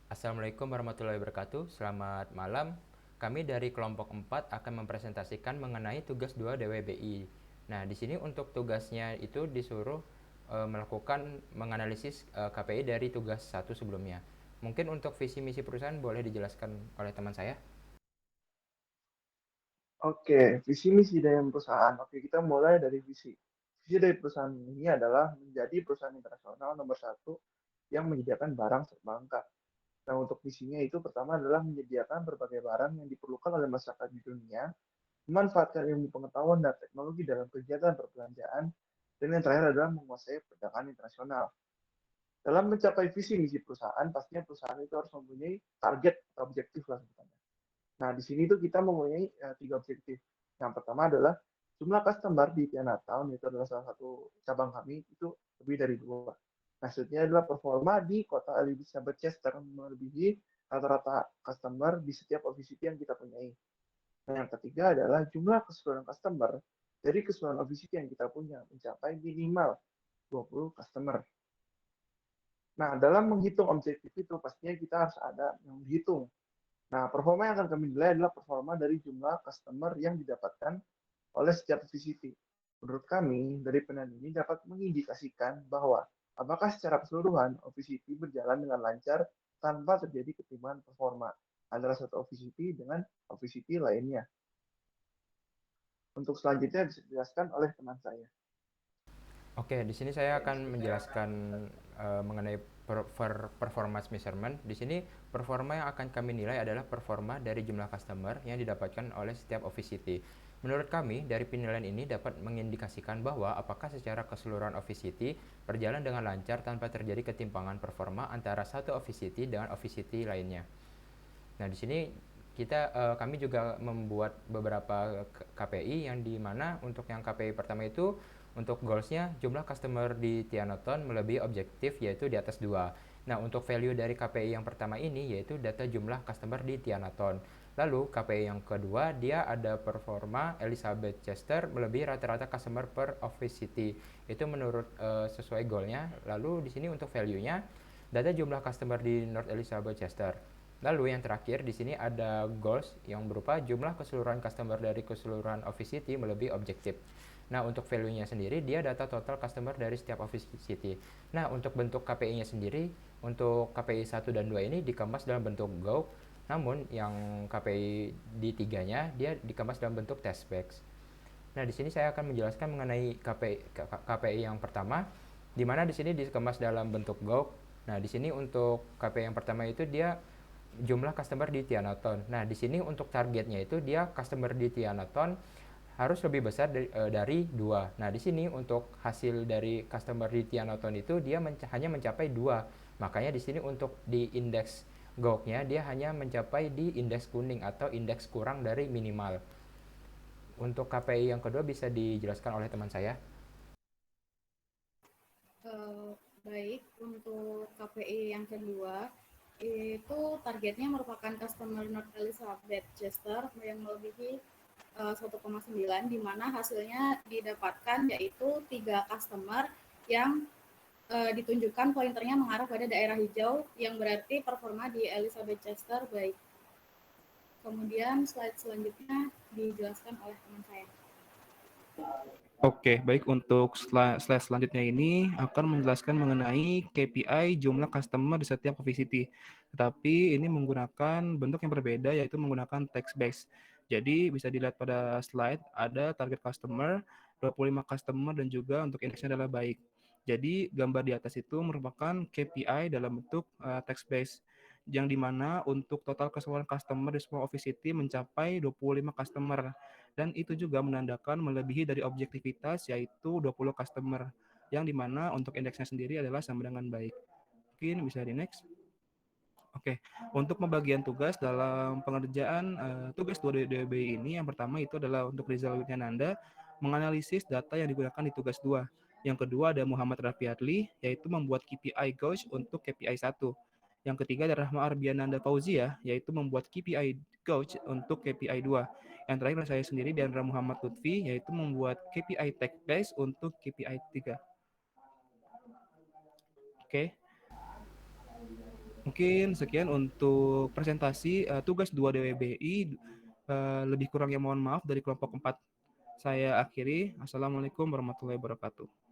Assalamualaikum warahmatullahi wabarakatuh. Selamat malam. Kami dari kelompok 4 akan mempresentasikan mengenai tugas 2 DWBI. Nah, di sini untuk tugasnya itu disuruh melakukan menganalisis KPI dari tugas 1 sebelumnya. Mungkin untuk visi misi perusahaan boleh dijelaskan oleh teman saya? Oke, visi misi dari perusahaan. Oke, kita mulai dari visi. Visi dari perusahaan ini adalah menjadi perusahaan internasional nomor satu yang menyediakan barang serba lengkap. Nah, untuk visinya itu pertama adalah menyediakan berbagai barang yang diperlukan oleh masyarakat di dunia, memanfaatkan ilmu pengetahuan dan teknologi dalam kegiatan perbelanjaan, dan yang terakhir adalah menguasai perdagangan internasional. Dalam mencapai visi misi perusahaan, pastinya perusahaan itu harus mempunyai target atau objektif lah sebenarnya. Nah, di sini tuh kita mempunyai tiga objektif. Yang pertama adalah jumlah customer di Chinatown, itu adalah salah satu cabang kami, itu lebih dari dua. Maksudnya adalah performa di kota Elizabeth Chester melebihi rata-rata customer di setiap office city yang kita punyai. Nah, yang ketiga adalah jumlah keseluruhan customer dari keseluruhan office city yang kita punya mencapai minimal 20 customer. Nah, dalam menghitung objektif itu pastinya kita harus ada yang dihitung. Nah, performa yang akan kami nilai adalah performa dari jumlah customer yang didapatkan oleh setiap VCT. Menurut kami, dari penelitian ini dapat mengindikasikan bahwa apakah secara keseluruhan OVCT berjalan dengan lancar tanpa terjadi ketimpangan performa antara satu OVCT dengan OVCT lainnya. Untuk selanjutnya bisa dijelaskan oleh teman saya. Oke, di sini saya akan menjelaskan mengenai performance measurement. Di sini performa yang akan kami nilai adalah performa dari jumlah customer yang didapatkan oleh setiap office city. Menurut kami, dari penilaian ini dapat mengindikasikan bahwa apakah secara keseluruhan office city berjalan dengan lancar tanpa terjadi ketimpangan performa antara satu office city dengan office city lainnya. Nah, di sini kami juga membuat beberapa KPI yang di mana untuk yang KPI pertama itu untuk goalsnya jumlah customer di Tianoton melebihi objektif yaitu di atas 2. Nah, untuk value dari KPI yang pertama ini yaitu data jumlah customer di Tianoton. Lalu KPI yang kedua dia ada performa Elizabeth Chester melebihi rata-rata customer per office city. Itu menurut sesuai goalnya. Lalu di sini untuk value-nya data jumlah customer di North Elizabeth Chester. Lalu yang terakhir di sini ada goals yang berupa jumlah keseluruhan customer dari keseluruhan Office City melebihi objektif. Nah, untuk value-nya sendiri dia data total customer dari setiap Office City. Nah, untuk bentuk KPI-nya sendiri, untuk KPI 1 dan 2 ini dikemas dalam bentuk GAUP, namun yang KPI di tiganya dia dikemas dalam bentuk test specs. Nah, di sini saya akan menjelaskan mengenai KPI yang pertama, di mana di sini dikemas dalam bentuk GAUP. Nah, di sini untuk KPI yang pertama itu dia jumlah customer di Tianoton. Nah, di sini untuk targetnya itu dia customer di Tianoton harus lebih besar dari 2. Nah, di sini untuk hasil dari customer di Tianoton itu dia hanya mencapai 2. Makanya di sini untuk di indeks GOG-nya dia hanya mencapai di indeks kuning atau indeks kurang dari minimal. Untuk KPI yang kedua bisa dijelaskan oleh teman saya. Eh, Baik, untuk KPI yang kedua, itu targetnya merupakan customer North Elizabeth Chester yang melebihi 1,9, di mana hasilnya didapatkan yaitu 3 customer yang ditunjukkan pointernya mengarah pada daerah hijau yang berarti performa di Elizabeth Chester baik. Kemudian slide selanjutnya dijelaskan oleh teman saya. Oke, baik untuk slide selanjutnya ini akan menjelaskan mengenai KPI jumlah customer di setiap coffee city. Tetapi ini menggunakan bentuk yang berbeda yaitu menggunakan text based. Jadi bisa dilihat pada slide ada target customer, 25 customer dan juga untuk indeksnya adalah baik. Jadi gambar di atas itu merupakan KPI dalam bentuk text based yang dimana untuk total keseluruhan customer di semua office city mencapai 25 customer dan itu juga menandakan melebihi dari objektivitas yaitu 20 customer yang dimana untuk indeksnya sendiri adalah sama dengan baik. Mungkin bisa di next. Oke, untuk pembagian tugas dalam pengerjaan tugas 2DB ini yang pertama itu adalah untuk Rizal Wityananda menganalisis data yang digunakan di tugas 2. Yang kedua ada Muhammad Rafiatli yaitu membuat KPI gauge untuk KPI 1. Yang ketiga ada Rahma Arbiananda Fauzia yaitu membuat KPI gauge untuk KPI 2. Yang terakhir saya sendiri Diandra Muhammad Lutfi yaitu membuat KPI tech base untuk KPI 3. Oke. Mungkin sekian untuk presentasi tugas 2 DWBI. Lebih kurangnya mohon maaf dari kelompok 4. Saya akhiri. Assalamualaikum warahmatullahi wabarakatuh.